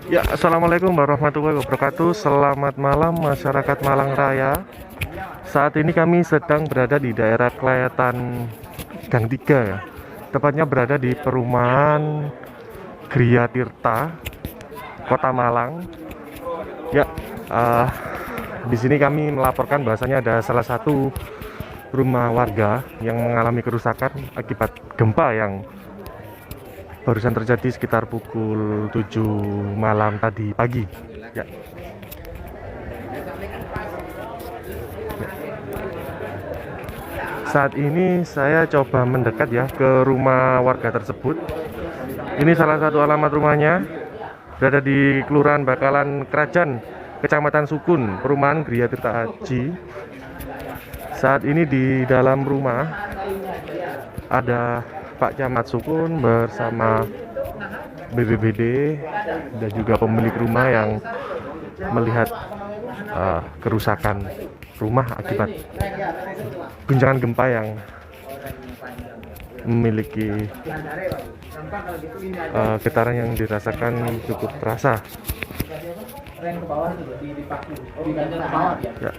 Ya, assalamualaikum warahmatullahi wabarakatuh. Selamat malam masyarakat Malang Raya. Saat ini kami sedang berada di daerah Kletan Gang 3 ya. Tepatnya berada di perumahan Gria Tirta, Kota Malang. Ya, di sini kami melaporkan bahwasanya ada salah satu rumah warga yang mengalami kerusakan akibat gempa yang barusan terjadi sekitar pukul 7 malam tadi pagi. Ya. Saat ini saya coba mendekat ya ke rumah warga tersebut. Ini salah satu alamat rumahnya, berada di Kelurahan Bakalan Kerajaan, Kecamatan Sukun, Perumahan Gria Tirta Aji. Saat ini di dalam rumah ada Pak Camat Sukun bersama BPBD dan juga pemilik rumah yang melihat kerusakan rumah akibat guncangan gempa yang memiliki getaran yang dirasakan cukup terasa. Ya.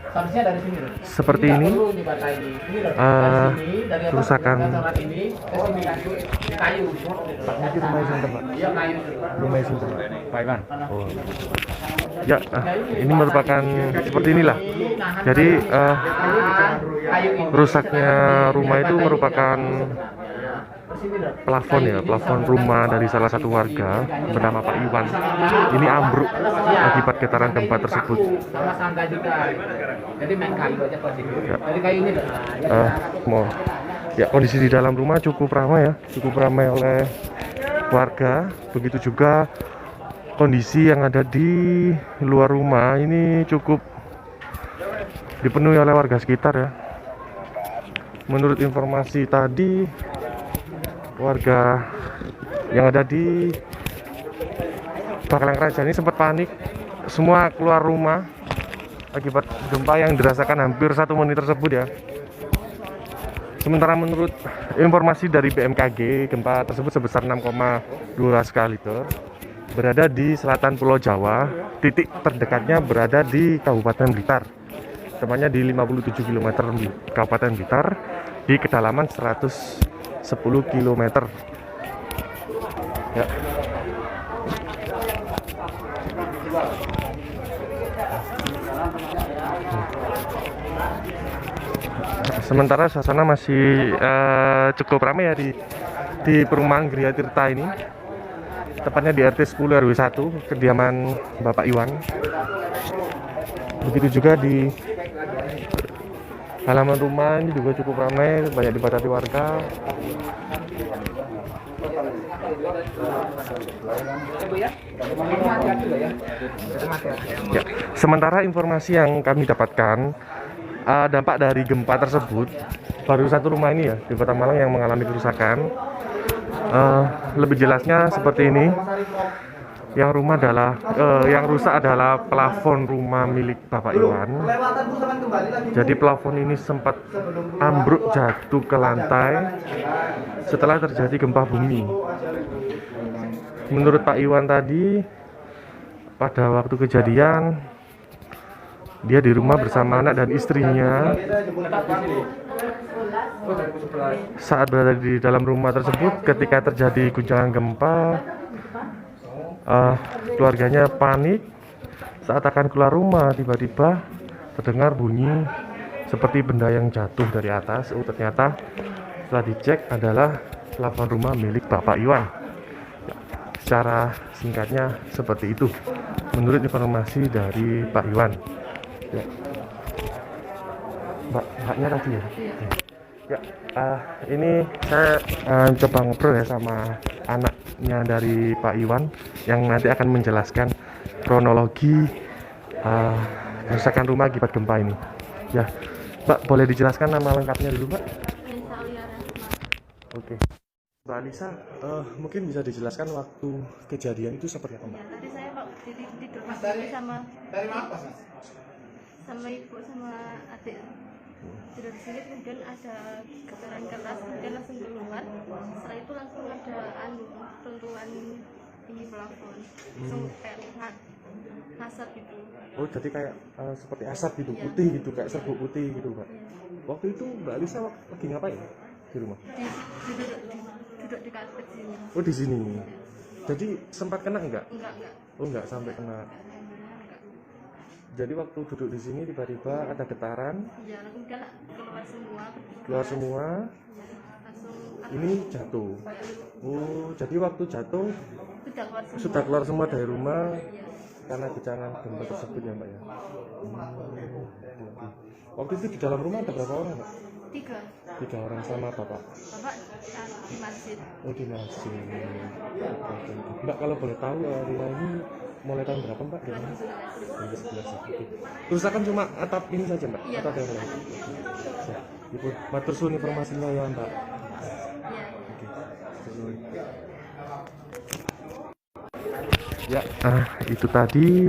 Seperti ini kerusakan ya, ini merupakan seperti inilah. Jadi rusaknya rumah itu merupakan plafon ya, plafon rumah dari salah satu warga bernama Pak Iwan. Ini ambruk akibat getaran gempa tersebut. Ya, kondisi di dalam rumah cukup ramai ya, cukup ramai oleh warga. Begitu juga kondisi yang ada di luar rumah ini cukup dipenuhi oleh warga sekitar ya. Menurut informasi tadi, warga yang ada di Bakalan Kerajaan ini sempat panik, semua keluar rumah akibat gempa yang dirasakan hampir 1 menit tersebut ya. Sementara menurut informasi dari BMKG, gempa tersebut sebesar 6,2 skala Richter, berada di selatan Pulau Jawa. Titik terdekatnya berada di Kabupaten Blitar, tepatnya di 57 km di Kabupaten Blitar, di kedalaman 110 km. Ya. Sementara suasana masih cukup ramai ya di perumahan Gria Tirta ini, tepatnya di RT 10 RW 1 kediaman Bapak Iwan. Begitu juga di halaman rumah ini juga cukup ramai, banyak dipadati warga. Ya, sementara informasi yang kami dapatkan, dampak dari gempa tersebut baru satu rumah ini ya di Kota Malang yang mengalami kerusakan. Lebih jelasnya seperti ini. Yang rusak adalah plafon rumah milik Bapak Iwan. Jadi plafon ini sempat ambruk jatuh ke lantai setelah terjadi gempa bumi. Menurut Pak Iwan tadi, pada waktu kejadian dia di rumah bersama anak dan istrinya. Saat berada di dalam rumah tersebut, ketika terjadi guncangan gempa, keluarganya panik. Saat akan keluar rumah, tiba-tiba terdengar bunyi seperti benda yang jatuh dari atas. Ternyata setelah dicek adalah plafon rumah milik Bapak Iwan. Secara singkatnya seperti itu, menurut informasi dari Pak Iwan. Ya. Mbaknya tadi ya. Ya, ini saya coba ngobrol ya sama anaknya dari Pak Iwan yang nanti akan menjelaskan kronologi kerusakan rumah akibat gempa ini. Ya, Mbak boleh dijelaskan nama lengkapnya dulu, Mbak? Oke. Mbak Alisa, mungkin bisa dijelaskan waktu kejadian itu seperti apa, Mbak? Ya, tadi saya tidur sama ibu sama adik tidur di sini, kemudian ada getaran keras, kemudian langsung keluar. Setelah itu langsung ada runtuhan ini plafon, langsung kayak asap gitu. Oh, jadi kayak seperti asap gitu, Ya. putih gitu, kayak serbuk putih gitu, Mbak. Ya. Waktu itu Mbak Alisa lagi ngapain di rumah? Duduk di karpet sini. Oh, di sini. Jadi sempat kena enggak? Enggak. Oh, enggak sampai kena. Alhamdulillah enggak. Jadi waktu duduk di sini tiba-tiba ada getaran, Ya, kemudian keluar semua. keluar semua, Ya, langsung ini jatuh. Oh, jadi waktu jatuh sudah keluar semua. sudah keluar semua dari rumah Ya. karena guncangan gempa tersebut ya, Mbak ya. Waktu itu di dalam rumah ada berapa orang, Mbak? 3. 3 orang sama Bapak. Bapak di masjid. Oh, di masjid. Oke. Mbak kalau boleh tahu rumah ini mulai tahun berapa, Mbak? Di mana? 2011. Oke. Kerusakan cuma atap ini saja, Mbak? Iya. Atau ada yang lain? Siap. Ibu, matur suwun informasinya ya, Mbak. Iya. Oke. Suwun. Ya, itu tadi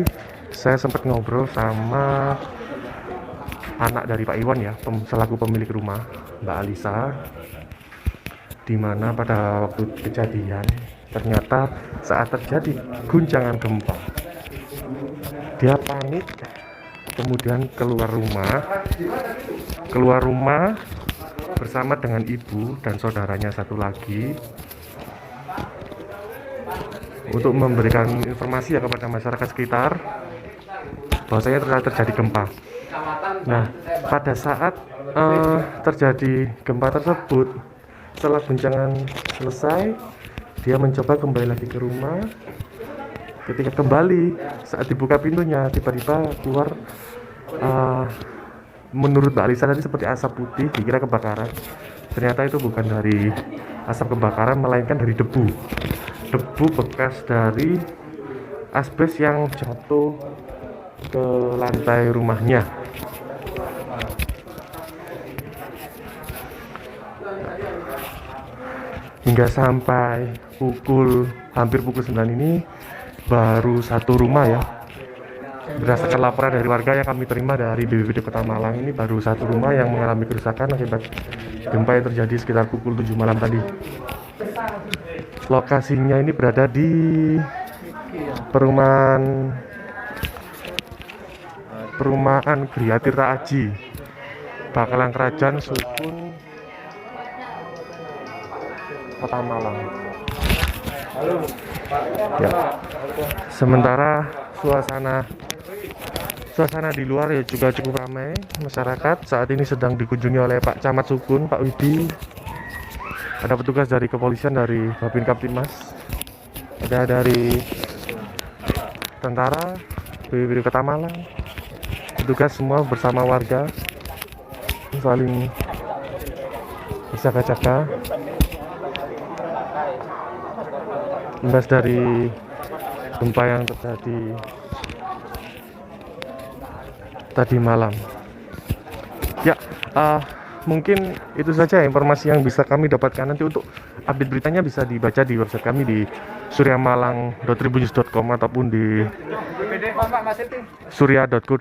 saya sempat ngobrol sama anak dari Pak Iwan ya, selaku pemilik rumah, Mbak Alisa, di mana pada waktu kejadian ternyata saat terjadi guncangan gempa dia panik, kemudian keluar rumah bersama dengan ibu dan saudaranya satu lagi untuk memberikan informasi ya kepada masyarakat sekitar bahwasanya telah terjadi gempa. Nah, pada saat terjadi gempa tersebut, setelah guncangan selesai, dia mencoba kembali lagi ke rumah. Ketika kembali, saat dibuka pintunya, tiba-tiba keluar, menurut Mbak Alisa tadi seperti asap putih, dikira kebakaran. Ternyata itu bukan dari asap kebakaran, melainkan dari debu bekas dari asbes yang jatuh ke lantai rumahnya. Hingga sampai hampir pukul 9 ini baru satu rumah ya, berdasarkan laporan dari warga yang kami terima dari BPBD Kota Malang, ini baru satu rumah yang mengalami kerusakan akibat gempa yang terjadi sekitar pukul 7 malam tadi. Lokasinya ini berada di perumahan Gria Tirta Aji, Bakalan Kerajaan Sukun, Kota Malang. Ya. Sementara suasana di luar ya juga cukup ramai. Masyarakat saat ini sedang dikunjungi oleh Pak Camat Sukun, Pak Widi. Ada petugas dari kepolisian, dari Babin Kaptimas, ada dari tentara, BPBD Kota Malang. Petugas semua bersama warga saling berjaga-jaga imbas dari gempa yang terjadi tadi malam. Ya, mungkin itu saja informasi yang bisa kami dapatkan. Nanti untuk update beritanya bisa dibaca di website kami di suryamalang.tribunnews.com ataupun di surya.co.